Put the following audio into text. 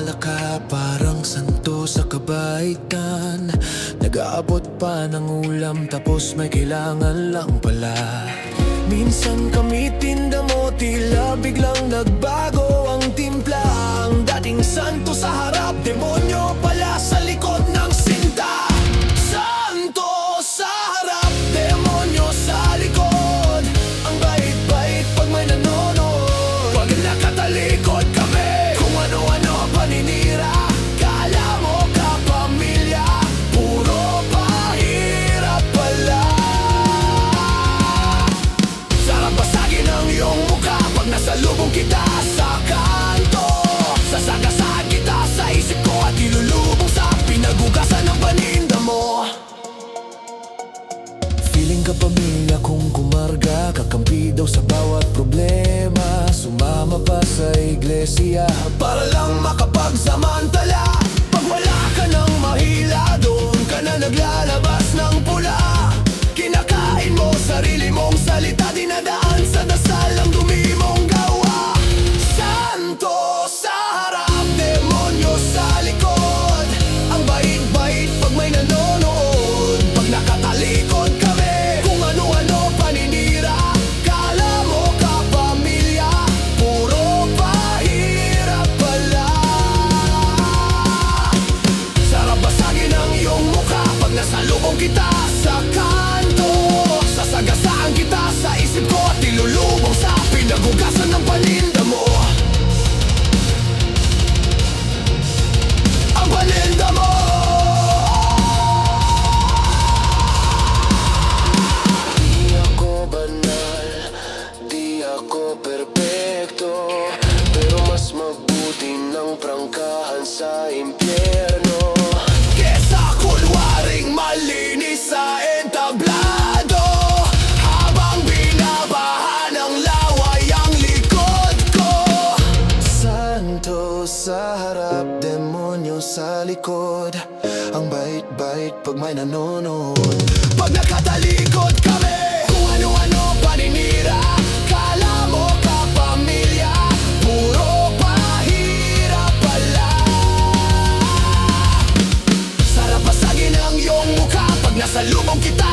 Kilala ka parang santo sa kabaitan. Nag-aabot pa ng ulam tapos may kailangan lang pala. Minsan kami tinda mo, tila biglang nagbago ang timpla. Ang dating santo sa harap, demonyo pala sa likod ng sinta. Santo sa harap, demonyo sa likod. Ang bait-bait pag may nanonood. Pag nakatalikod kami, kung ano-ano paninira. Kala mo kapamilya, puro pahirap pala. Sarap basagin ang iyong mukha pag nasalubong kita sa kanto. Sasagasaan kita sa isip ko at ilulubong sa pinagugasan ng paninda mo. Feeling ka pamilya kung kumarga, kakampi daw sa bawat problema. Sumama pa sa iglesia para lang makapagsamantala. Pag wala ka ng mahila, doon ka na naglalabas ng pula. Kinakain mo sarili mong salita, dinadaan sa dasal ang dumi mong gawa. Santo sa harap, demonyo sa likod. Ang bait-bait pag may nanonood. Pag nakatalikod kami, kung ano-ano paninira. Kala mo kapamilya, puro pahirap pala. Sarap basagin ang iyong mukha pag nasalubong kita sa kanto. Sasagasaan kita sa isip ko at ilulubong sa pinagugasan ng paninda mo. Ang paninda mo. Di ako banal, di ako perpekto, pero mas mabuti ng prangkahan sa impyerno kesa kulwaring malinis sa entablado. Habang binabaha ng laway ang likod ko. Santo sa harap, demonyo sa likod. Ang bait-bait pag may nanonood. Pag nakatalikod kami, kung ano-ano paninira. Kala mo kapamilya, puro pahirap pala. Sarap basagin ang iyong mukha pag nasalubong kita